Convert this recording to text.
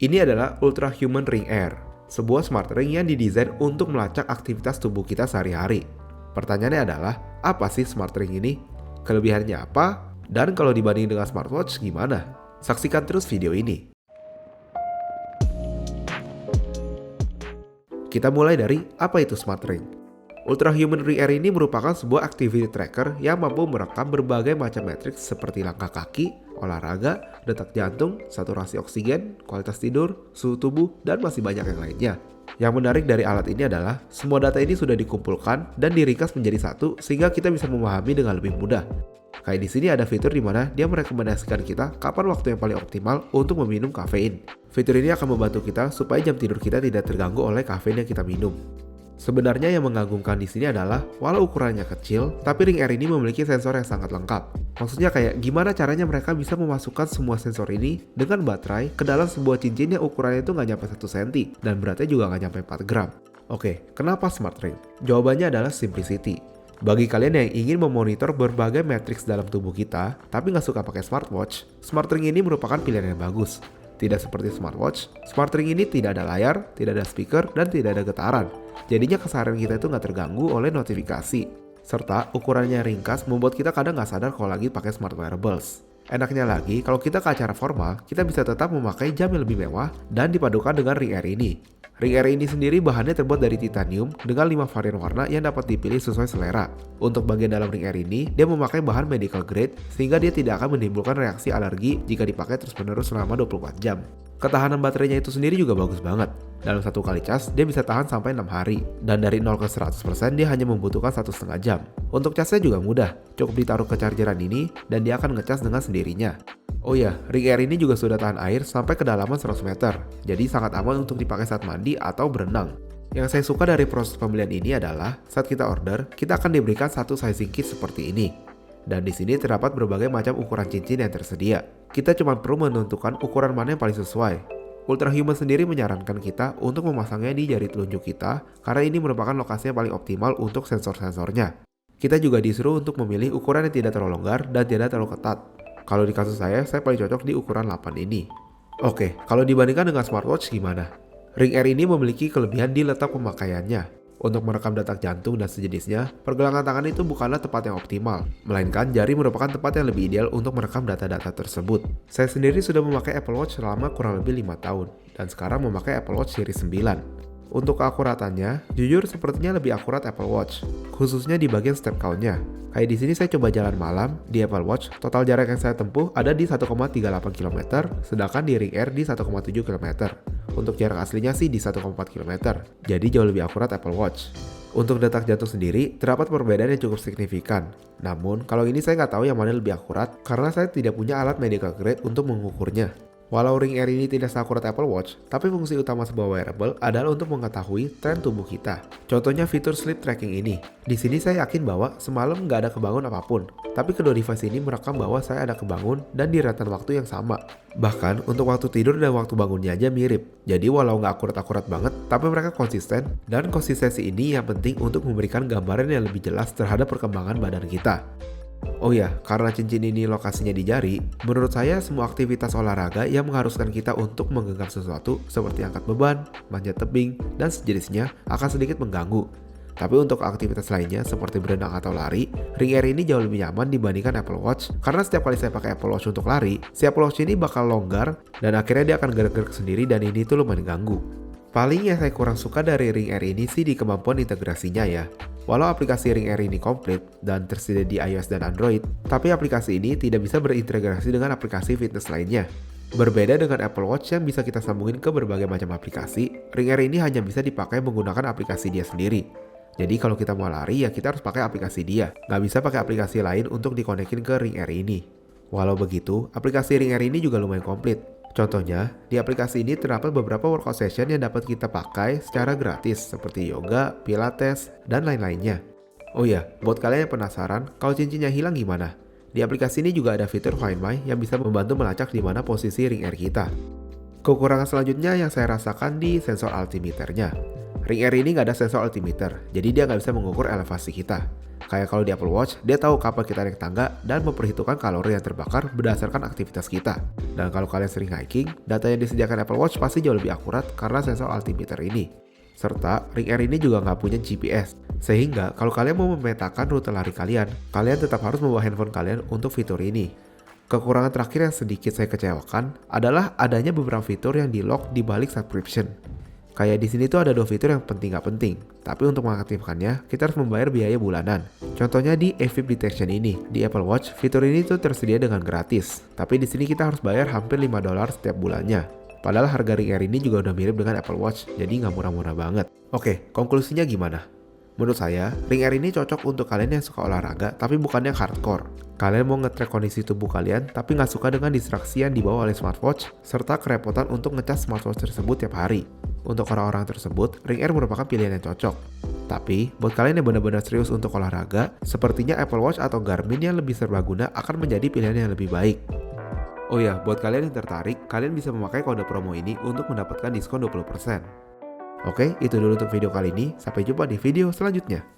Ini adalah Ultra Human Ring Air, sebuah smart ring yang didesain untuk melacak aktivitas tubuh kita sehari-hari. Pertanyaannya adalah, apa sih smart ring ini? Kelebihannya apa? Dan kalau dibanding dengan smartwatch gimana? Saksikan terus video ini. Kita mulai dari apa itu smart ring. Ultra Human Ring Air ini merupakan sebuah activity tracker yang mampu merekam berbagai macam matriks seperti langkah kaki, olahraga, detak jantung, saturasi oksigen, kualitas tidur, suhu tubuh, dan masih banyak yang lainnya. Yang menarik dari alat ini adalah semua data ini sudah dikumpulkan dan diringkas menjadi satu sehingga kita bisa memahami dengan lebih mudah. Kayak di sini ada fitur di mana dia merekomendasikan kita kapan waktu yang paling optimal untuk meminum kafein. Fitur ini akan membantu kita supaya jam tidur kita tidak terganggu oleh kafein yang kita minum. Sebenarnya yang mengagumkan di sini adalah walau ukurannya kecil, tapi Ring Air ini memiliki sensor yang sangat lengkap. Maksudnya kayak gimana caranya mereka bisa memasukkan semua sensor ini dengan baterai ke dalam sebuah cincin yang ukurannya itu nggak nyampe 1 cm dan beratnya juga nggak nyampe 4 gram. Oke, kenapa Smart Ring? Jawabannya adalah simplicity. Bagi kalian yang ingin memonitor berbagai matriks dalam tubuh kita, tapi nggak suka pakai smartwatch, Smart Ring ini merupakan pilihan yang bagus. Tidak seperti smartwatch, Smart Ring ini tidak ada layar, tidak ada speaker, dan tidak ada getaran. Jadinya keseharian kita itu nggak terganggu oleh notifikasi. Serta ukurannya ringkas membuat kita kadang nggak sadar kalau lagi pakai smart wearables. Enaknya lagi, kalau kita ke acara formal, kita bisa tetap memakai jam yang lebih mewah dan dipadukan dengan Ring Air ini. Ring Air ini sendiri bahannya terbuat dari titanium dengan 5 varian warna yang dapat dipilih sesuai selera. Untuk bagian dalam Ring Air ini, dia memakai bahan medical grade sehingga dia tidak akan menimbulkan reaksi alergi jika dipakai terus-menerus selama 24 jam. Ketahanan baterainya itu sendiri juga bagus banget. Dalam satu kali cas, dia bisa tahan sampai 6 hari. Dan dari 0 ke 100% dia hanya membutuhkan 1,5 jam. Untuk casnya juga mudah, cukup ditaruh ke chargeran ini dan dia akan ngecas dengan sendirinya. Oh ya, Ring Air ini juga sudah tahan air sampai kedalaman 100 meter, jadi sangat aman untuk dipakai saat mandi atau berenang. Yang saya suka dari proses pembelian ini adalah, saat kita order, kita akan diberikan satu sizing kit seperti ini. Dan di sini terdapat berbagai macam ukuran cincin yang tersedia. Kita cuma perlu menentukan ukuran mana yang paling sesuai. Ultra Human sendiri menyarankan kita untuk memasangnya di jari telunjuk kita, karena ini merupakan lokasi yang paling optimal untuk sensor-sensornya. Kita juga disuruh untuk memilih ukuran yang tidak terlalu longgar dan tidak terlalu ketat. Kalau di kasus saya paling cocok di ukuran 8 ini. Oke, kalau dibandingkan dengan smartwatch gimana? Ring Air ini memiliki kelebihan di letak pemakaiannya. Untuk merekam detak jantung dan sejenisnya, pergelangan tangan itu bukanlah tempat yang optimal, melainkan jari merupakan tempat yang lebih ideal untuk merekam data-data tersebut. Saya sendiri sudah memakai Apple Watch selama kurang lebih 5 tahun, dan sekarang memakai Apple Watch Series 9. Untuk keakuratannya, jujur sepertinya lebih akurat Apple Watch, khususnya di bagian step count-nya. Kayak di sini saya coba jalan malam di Apple Watch, total jarak yang saya tempuh ada di 1,38 km, sedangkan di Ring Air di 1,7 km. Untuk jarak aslinya sih di 1,4 km, jadi jauh lebih akurat Apple Watch. Untuk detak jantung sendiri, terdapat perbedaan yang cukup signifikan. Namun, kalau ini saya nggak tahu yang mana lebih akurat, karena saya tidak punya alat medical grade untuk mengukurnya. Walau Ring Air ini tidak seakurat Apple Watch, tapi fungsi utama sebuah wearable adalah untuk mengetahui tren tubuh kita. Contohnya fitur sleep tracking ini. Di sini saya yakin bahwa semalam nggak ada kebangun apapun, tapi kedua device ini merekam bahwa saya ada kebangun dan di rentan waktu yang sama. Bahkan untuk waktu tidur dan waktu bangunnya aja mirip. Jadi walau nggak akurat-akurat banget, tapi mereka konsisten, dan konsistensi ini yang penting untuk memberikan gambaran yang lebih jelas terhadap perkembangan badan kita. Oh ya, karena cincin ini lokasinya di jari, menurut saya semua aktivitas olahraga yang mengharuskan kita untuk menggenggam sesuatu seperti angkat beban, manjat tebing, dan sejenisnya akan sedikit mengganggu. Tapi untuk aktivitas lainnya seperti berenang atau lari, Ring Air ini jauh lebih nyaman dibandingkan Apple Watch karena setiap kali saya pakai Apple Watch untuk lari, si Apple Watch ini bakal longgar dan akhirnya dia akan gerak-gerak sendiri dan ini tuh lumayan ganggu. Paling yang saya kurang suka dari Ring Air ini sih di kemampuan integrasinya ya. Walau aplikasi Ring Air ini komplit dan tersedia di iOS dan Android, tapi aplikasi ini tidak bisa berintegrasi dengan aplikasi fitness lainnya. Berbeda dengan Apple Watch yang bisa kita sambungin ke berbagai macam aplikasi, Ring Air ini hanya bisa dipakai menggunakan aplikasi dia sendiri. Jadi kalau kita mau lari ya kita harus pakai aplikasi dia, nggak bisa pakai aplikasi lain untuk dikonekin ke Ring Air ini. Walau begitu, aplikasi Ring Air ini juga lumayan komplit. Contohnya, di aplikasi ini terdapat beberapa workout session yang dapat kita pakai secara gratis seperti yoga, pilates, dan lain-lainnya. Oh ya, buat kalian yang penasaran, kalau cincinnya hilang gimana? Di aplikasi ini juga ada fitur Find My yang bisa membantu melacak di mana posisi Ring Air kita. Kekurangan selanjutnya yang saya rasakan di sensor altimeternya. Ring Air ini nggak ada sensor altimeter, jadi dia nggak bisa mengukur elevasi kita. Kayak kalau di Apple Watch, dia tahu kapan kita naik tangga dan memperhitungkan kalori yang terbakar berdasarkan aktivitas kita. Dan kalau kalian sering hiking, data yang disediakan Apple Watch pasti jauh lebih akurat karena sensor altimeter ini. Serta, Ring Air ini juga nggak punya GPS, sehingga kalau kalian mau memetakan rute lari kalian tetap harus membawa handphone kalian untuk fitur ini. Kekurangan terakhir yang sedikit saya kecewakan adalah adanya beberapa fitur yang di-lock di balik subscription. Kayak di sini tuh ada 2 fitur yang penting nggak penting, tapi untuk mengaktifkannya kita harus membayar biaya bulanan. Contohnya di AFib Detection ini, di Apple Watch fitur ini tuh tersedia dengan gratis, tapi di sini kita harus bayar hampir $5 setiap bulannya. Padahal harga Ring Air ini juga udah mirip dengan Apple Watch, jadi nggak murah-murah banget. Oke, konklusinya gimana? Menurut saya, Ring Air ini cocok untuk kalian yang suka olahraga tapi bukan yang hardcore. Kalian mau nge-track kondisi tubuh kalian tapi nggak suka dengan distraksi yang dibawa oleh smartwatch, serta kerepotan untuk ngecas smartwatch tersebut tiap hari. Untuk orang-orang tersebut, Ring Air merupakan pilihan yang cocok. Tapi, buat kalian yang benar-benar serius untuk olahraga, sepertinya Apple Watch atau Garmin yang lebih serbaguna akan menjadi pilihan yang lebih baik. Oh ya, buat kalian yang tertarik, kalian bisa memakai kode promo ini untuk mendapatkan diskon 20%. Oke, itu dulu untuk video kali ini. Sampai jumpa di video selanjutnya.